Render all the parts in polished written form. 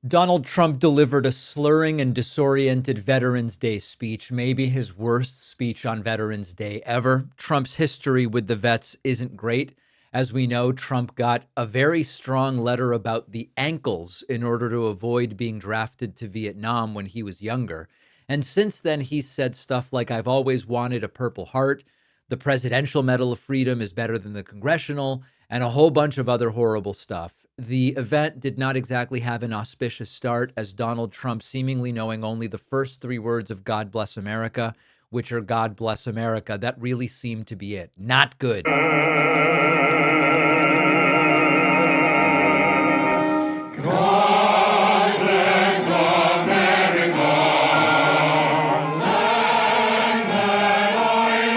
Donald Trump delivered a slurring and disoriented Veterans Day speech, maybe his worst speech on Veterans Day ever. Trump's history with the vets isn't great. As we know, Trump got a very strong letter about the ankles in order to avoid being drafted to Vietnam when he was younger. And since then, he's said stuff like, I've always wanted a Purple Heart, the Presidential Medal of Freedom is better than the Congressional, and a whole bunch of other horrible stuff. The event did not exactly have an auspicious start, as Donald Trump, seemingly knowing only the first three words of God Bless America, which are God Bless America, that really seemed to be it. Not good. God bless America, land that I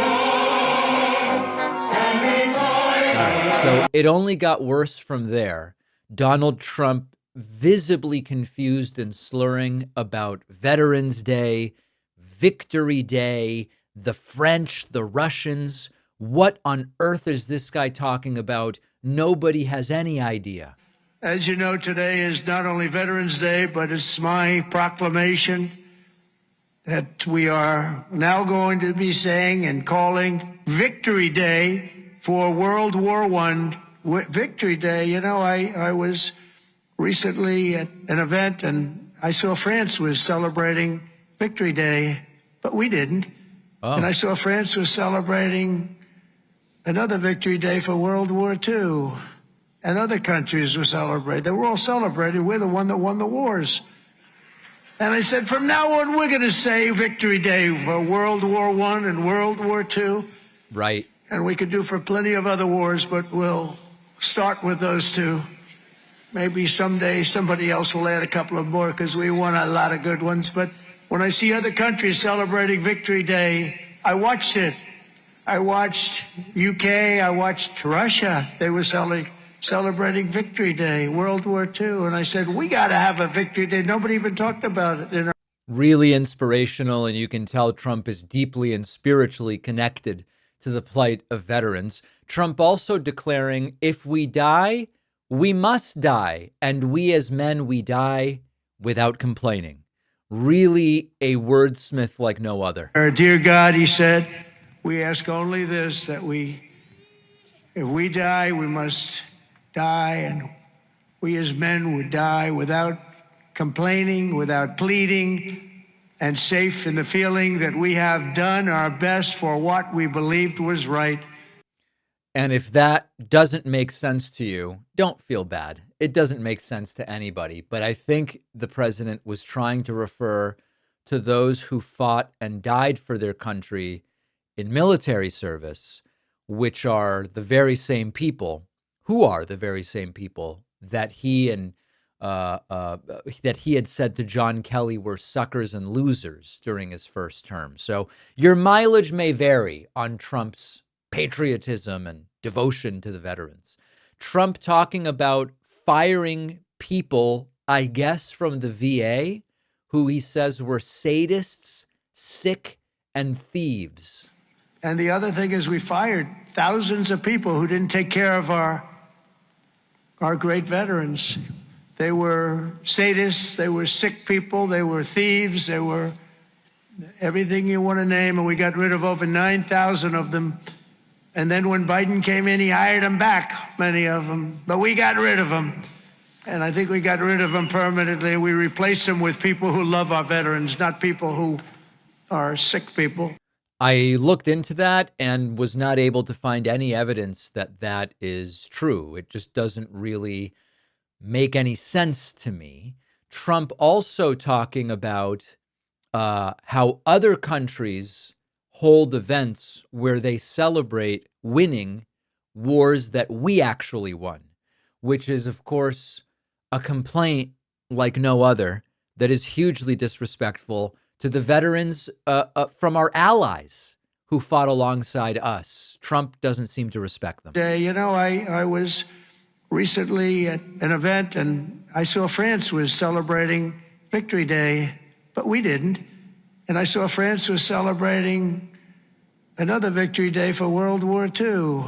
love. Stand beside All right, so it only got worse from there. Donald Trump visibly confused and slurring about Veterans Day, Victory Day, the French, the Russians. What on earth is this guy talking about? Nobody has any idea. As you know, today is not only Veterans Day, but it's my proclamation that we are now going to be saying and calling Victory Day for World War I. Victory Day. You know, I was recently at an event and I saw France was celebrating Victory Day, but we didn't. Oh. And I saw France was celebrating another Victory Day for World War II. And other countries were celebrating. They were all celebrating. We're the one that won the wars. And I said, from now on, we're going to say Victory Day for World War I and World War II. Right. And we could do for plenty of other wars, but we'll start with those two. Maybe someday somebody else will add a couple of more because we won a lot of good ones. But when I see other countries celebrating Victory Day, I watched it. I watched UK. I watched Russia. They were celebrating Victory Day, World War II. And I said, we got to have a Victory Day. Nobody even talked about it. Really inspirational, and you can tell Trump is deeply and spiritually connected to the plight of veterans. Trump also declaring, if we die, we must die, and we as men, we die without complaining. Really a wordsmith like no other. Dear God, he said, we ask only this, that if we die, we must die, and we as men would die without complaining, without pleading, and safe in the feeling that we have done our best for what we believed was right. And if that doesn't make sense to you, don't feel bad. It doesn't make sense to anybody. But I think the president was trying to refer to those who fought and died for their country in military service, which are the very same people that he and that he had said to John Kelly were suckers and losers during his first term. So your mileage may vary on Trump's patriotism and devotion to the veterans. Trump talking about firing people, I guess, from the VA, who he says were sadists, sick, and thieves. And the other thing is we fired thousands of people who didn't take care of our great veterans. They were sadists, they were sick people, they were thieves, they were everything you want to name, and we got rid of over 9,000 of them. And then when Biden came in, he hired them back, many of them, but we got rid of them. And I think we got rid of them permanently. We replaced them with people who love our veterans, not people who are sick people. I looked into that and was not able to find any evidence that that is true. It just doesn't really make any sense to me. Trump also talking about how other countries hold events where they celebrate winning wars that we actually won, which is, of course, a complaint like no other that is hugely disrespectful to the veterans from our allies who fought alongside us. Trump doesn't seem to respect them. You know, I was recently at an event and I saw France was celebrating Victory Day, but we didn't. And I saw France was celebrating another Victory Day for World War II.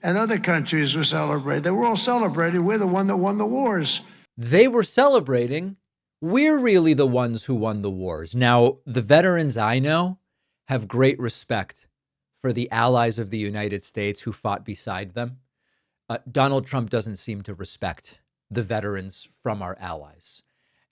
And other countries were celebrating. They were all celebrating. We're the one that won the wars. They were celebrating, we're really the ones who won the wars. Now, the veterans I know have great respect for the allies of the United States who fought beside them. Donald Trump doesn't seem to respect the veterans from our allies.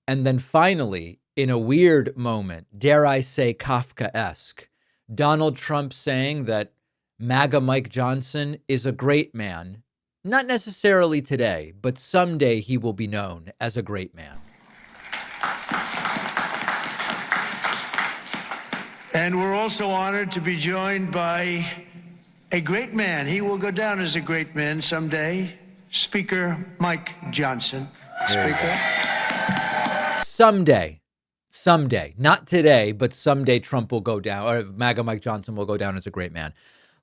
And then finally, in a weird moment, dare I say Kafkaesque, Donald Trump saying that MAGA Mike Johnson is a great man, not necessarily today, but someday he will be known as a great man. And we're also honored to be joined by a great man. He will go down as a great man someday. Speaker Mike Johnson. Speaker. Someday, not today, but someday Trump will go down, or MAGA Mike Johnson will go down as a great man.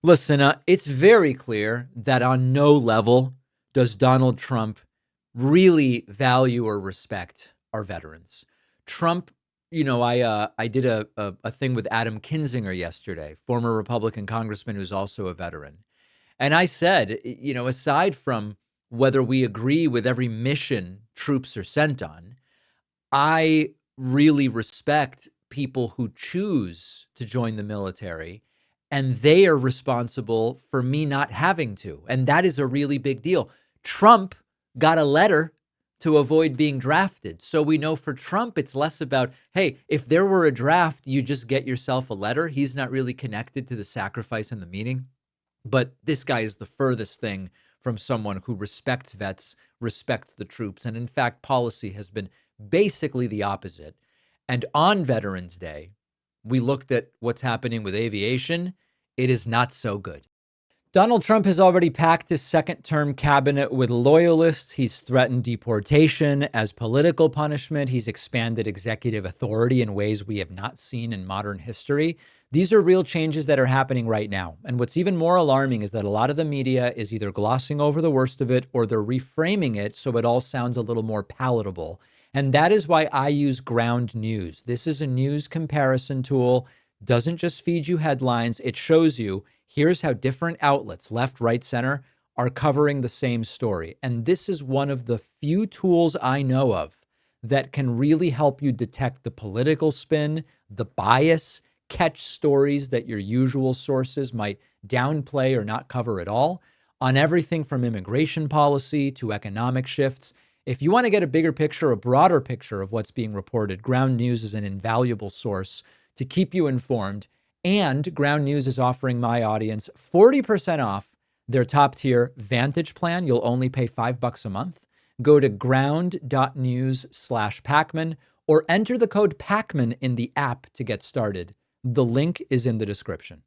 Listen, it's very clear that on no level does Donald Trump really value or respect our veterans. Trump, I did a thing with Adam Kinzinger yesterday, former Republican congressman who's also a veteran. And I said, aside from whether we agree with every mission troops are sent on, I really respect people who choose to join the military, and they are responsible for me not having to. And that is a really big deal. Trump got a letter to avoid being drafted. So we know for Trump, it's less about, hey, if there were a draft, you just get yourself a letter. He's not really connected to the sacrifice and the meaning. But this guy is the furthest thing from someone who respects vets, respects the troops. And in fact, policy has been basically the opposite. And on Veterans Day, we looked at what's happening with aviation. It is not so good. Donald Trump has already packed his second-term cabinet with loyalists. He's threatened deportation as political punishment. He's expanded executive authority in ways we have not seen in modern history. These are real changes that are happening right now. And what's even more alarming is that a lot of the media is either glossing over the worst of it or they're reframing it so it all sounds a little more palatable. And that is why I use Ground News. This is a news comparison tool. Doesn't just feed you headlines. It shows you here's how different outlets, left, right, center, are covering the same story. And this is one of the few tools I know of that can really help you detect the political spin, the bias, catch stories that your usual sources might downplay or not cover at all, on everything from immigration policy to economic shifts. If you want to get a bigger picture, a broader picture of what's being reported, Ground News is an invaluable source to keep you informed. And Ground News is offering my audience 40% off their top tier Vantage plan. You'll only pay $5 a month. Go to ground.news/Pakman or enter the code Pakman in the app to get started. The link is in the description.